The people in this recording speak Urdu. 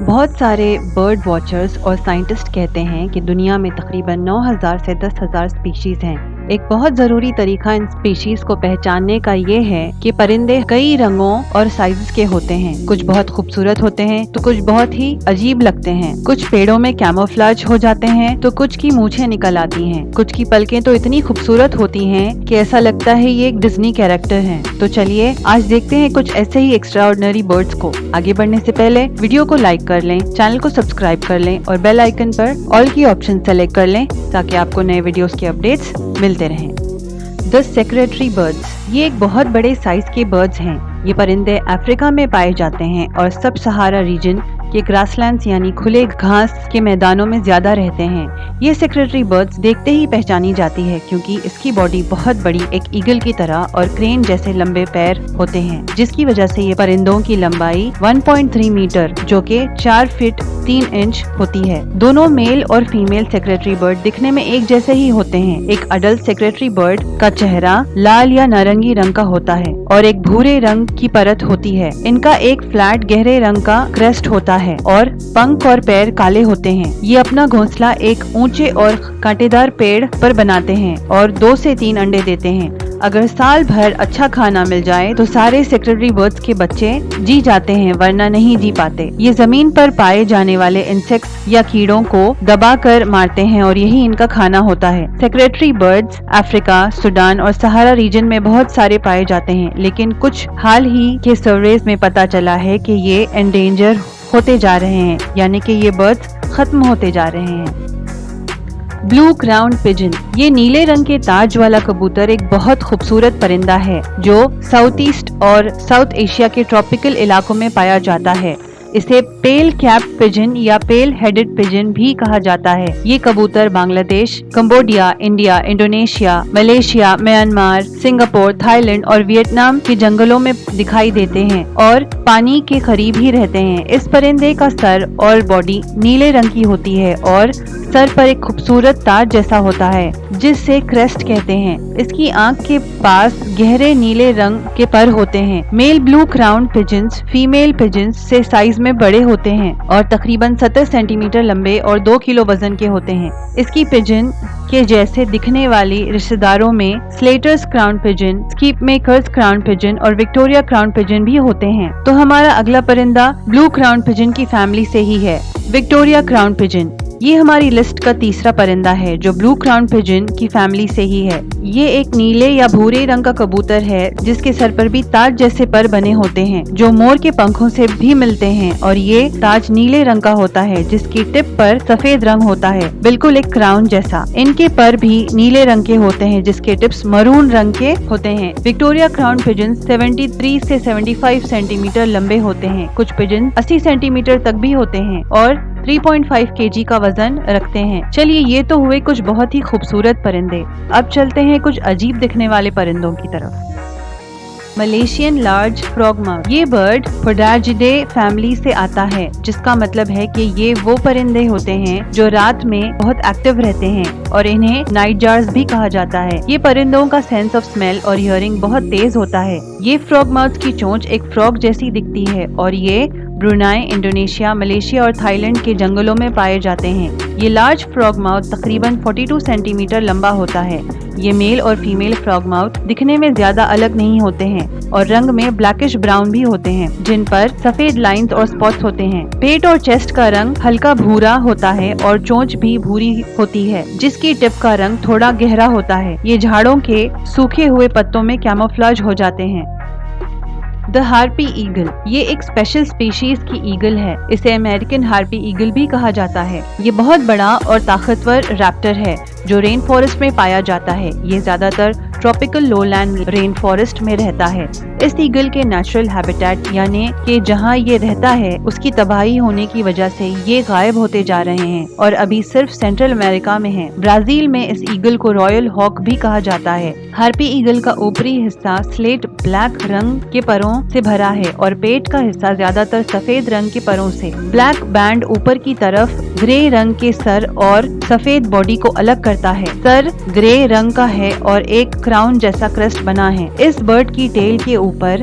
بہت سارے برڈ واچرز اور سائنٹسٹ کہتے ہیں کہ دنیا میں تقریباً 9000 سے 10,000 اسپیشیز ہیں۔ ایک بہت ضروری طریقہ ان اسپیشیز کو پہچاننے کا یہ ہے کہ پرندے کئی رنگوں اور سائزز کے ہوتے ہیں۔ کچھ بہت خوبصورت ہوتے ہیں تو کچھ بہت ہی عجیب لگتے ہیں۔ کچھ پیڑوں میں کیموفلاج ہو جاتے ہیں تو کچھ کی مونچھیں نکل آتی ہیں۔ کچھ کی پلکیں تو اتنی خوبصورت ہوتی ہیں کہ ایسا لگتا ہے یہ ایک ڈزنی کیریکٹر ہیں۔ تو چلیے آج دیکھتے ہیں کچھ ایسے ہی ایکسٹرا آرڈنری برڈز کو۔ آگے بڑھنے سے پہلے ویڈیو کو لائک کر لیں، چینل کو سبسکرائب کر لیں اور بیل آئیکن پر آل کی آپشن سلیکٹ کر لیں تاکہ آپ کو نئے ویڈیوز کے اپڈیٹس ملتے رہیں۔ دی سیکریٹری برڈز، یہ ایک بہت بڑے سائز کے برڈز ہیں۔ یہ پرندے افریقہ میں پائے جاتے ہیں اور سب سہارا ریجن کے گراس لینڈز یعنی کھلے گھاس کے میدانوں میں زیادہ رہتے ہیں۔ یہ سیکریٹری برڈز دیکھتے ہی پہچانی جاتی ہے کیونکہ اس کی باڈی بہت بڑی ایک ایگل کی طرح اور کرین جیسے لمبے پیر ہوتے ہیں، جس کی وجہ سے یہ پرندوں کی لمبائی 1.3 میٹر جو کہ 4 فٹ 3 انچ ہوتی ہے۔ دونوں میل اور فیمیل سیکریٹری برڈ دکھنے میں ایک جیسے ہی ہوتے ہیں۔ ایک اڈلٹ سیکریٹری برڈ کا چہرہ لال یا نارنگی رنگ کا ہوتا ہے اور ایک بھورے رنگ کی پرت ہوتی ہے۔ ان کا ایک فلیٹ گہرے رنگ کا کریسٹ ہوتا ہے اور پنکھ اور پیر کالے ہوتے ہیں۔ یہ اپنا گھونسلہ ایک اونچے اور کانٹے دار پیڑ پر بناتے ہیں اور 2 سے 3 انڈے دیتے ہیں۔ اگر سال بھر اچھا کھانا مل جائے تو سارے سیکریٹری برڈز کے بچے جی جاتے ہیں ورنہ نہیں جی پاتے۔ یہ زمین پر پائے جانے والے انسیکٹس یا کیڑوں کو دبا کر مارتے ہیں اور یہی ان کا کھانا ہوتا ہے۔ سیکریٹری برڈز افریقہ، سوڈان اور سہارا ریجن میں بہت سارے پائے جاتے ہیں، لیکن کچھ حال ہی کے سرویز میں پتہ چلا ہے کہ یہ انڈینجر ہوتے جا رہے ہیں، یعنی کہ یہ برڈز ختم ہوتے جا رہے ہیں۔ بلو کراؤنڈ پجن، یہ نیلے رنگ کے تاج والا کبوتر ایک بہت خوبصورت پرندہ ہے جو ساؤتھ ایسٹ اور ساؤتھ ایشیا کے ٹراپیکل علاقوں میں پایا جاتا ہے۔ اسے پیل کیپ پجن یا پیل ہیڈڈ پجن بھی کہا جاتا ہے۔ یہ کبوتر Bangladesh, Cambodia, India, Indonesia, Malaysia, Myanmar, Singapore, Thailand اور ویتنام کے جنگلوں میں دکھائی دیتے ہیں اور پانی کے قریب ہی رہتے ہیں۔ اس پرندے کا سر اور باڈی نیلے رنگ کی ہوتی ہے اور سر پر ایک خوبصورت تاج جیسا ہوتا ہے جس سے کریسٹ کہتے ہیں۔ اس کی آنکھ کے پاس گہرے نیلے رنگ کے پر ہوتے ہیں۔ میل بلو کراؤنڈ پجنز فیمیل پجنز سے سائز میں بڑے ہوتے ہیں اور تقریباً 70 سینٹی میٹر لمبے اور 2 کلو وزن کے ہوتے ہیں۔ اس کی پجن کے جیسے دکھنے والی رشتہ داروں میں Sclater's crown pigeon, Scheepmaker's crown pigeon اور وکٹوریا کراؤن پجن بھی ہوتے ہیں۔ تو ہمارا اگلا پرندہ بلو کراؤن پجن کی فیملی سے ہی ہے، وکٹوریا کراؤن پجن۔ یہ ہماری لسٹ کا تیسرا پرندہ ہے جو بلو کراؤن پجن کی فیملی سے ہی ہے۔ یہ ایک نیلے یا بھورے رنگ کا کبوتر ہے جس کے سر پر بھی تاج جیسے پر بنے ہوتے ہیں جو مور کے پنکھوں سے بھی ملتے ہیں اور یہ تاج نیلے رنگ کا ہوتا ہے جس کی ٹپ پر سفید رنگ ہوتا ہے، بالکل ایک کراؤن جیسا۔ ان کے پر بھی نیلے رنگ کے ہوتے ہیں جس کے ٹپس مرون رنگ کے ہوتے ہیں۔ وکٹوریا کراؤن پجن 73 سے 75 سینٹی میٹر لمبے ہوتے ہیں۔ کچھ پجن 80 سینٹی میٹر تک بھی ہوتے ہیں اور 3.5 kg کا وزن رکھتے ہیں۔ چلیے یہ تو ہوئے کچھ بہت ہی خوبصورت پرندے، اب چلتے ہیں کچھ عجیب دکھنے والے پرندوں کی طرف۔ ملیشین لارج فراگ ماؤتھ، یہ برڈ پوڈاجیڈے فیملی سے آتا ہے جس کا مطلب ہے کہ یہ وہ پرندے ہوتے ہیں جو رات میں بہت ایکٹیو رہتے ہیں اور انہیں نائٹ جارز بھی کہا جاتا ہے۔ یہ پرندوں کا سینس آف اسمیل اور ہیئرنگ بہت تیز ہوتا ہے۔ یہ فراگ ماؤتھ کی چونچ ایک فراگ جیسی دکھتی ہے اور یہ برونائی، انڈونیشیا، ملیشیا اور تھائی لینڈ کے جنگلوں میں پائے جاتے ہیں۔ یہ لارج فراگ ماؤتھ تقریباً 42 سینٹی میٹر لمبا ہوتا ہے۔ یہ میل اور فیمیل فراگ ماؤتھ دکھنے میں زیادہ الگ نہیں ہوتے ہیں اور رنگ میں بلیکش براؤن بھی ہوتے ہیں جن پر سفید لائنز اور سپاٹس ہوتے ہیں۔ پیٹ اور چیسٹ کا رنگ ہلکا بھورا ہوتا ہے اور چونچ بھی بھوری ہوتی ہے جس کی ٹپ کا رنگ تھوڑا گہرا ہوتا ہے۔ یہ جھاڑوں کے سوکھے ہوئے پتوں میں کیموفلاج ہو جاتے ہیں۔ دی ہارپی ایگل، یہ ایک اسپیشل سپیشیز کی ایگل ہے۔ اسے امریکن ہارپی ایگل بھی کہا جاتا ہے۔ یہ بہت بڑا اور طاقتور ریپٹر ہے جو رین فارسٹ میں پایا جاتا ہے۔ یہ زیادہ تر ٹراپیکل لو لینڈ رین فارسٹ میں رہتا ہے۔ اس ایگل کے نیچرل ہیبیٹیٹ یعنی کہ جہاں یہ رہتا ہے اس کی تباہی ہونے کی وجہ سے یہ غائب ہوتے جا رہے ہیں اور ابھی صرف سینٹرل امریکہ میں ہیں۔ برازیل میں اس ایگل کو رائل ہاک بھی کہا جاتا ہے۔ ہارپی ایگل کا اوپری حصہ سلیٹ بلیک رنگ کے پروں سے بھرا ہے اور پیٹ کا حصہ زیادہ تر سفید رنگ کے پروں سے۔ بلیک بینڈ اوپر کی طرف گرے رنگ کے سر اور سفید باڈی کو الگ کرتا ہے۔ سر گرے رنگ کا ہے اور ایک کراؤن جیسا کرسٹ بنا ہے۔ اس برڈ کی ٹیل کے اوپر اوپر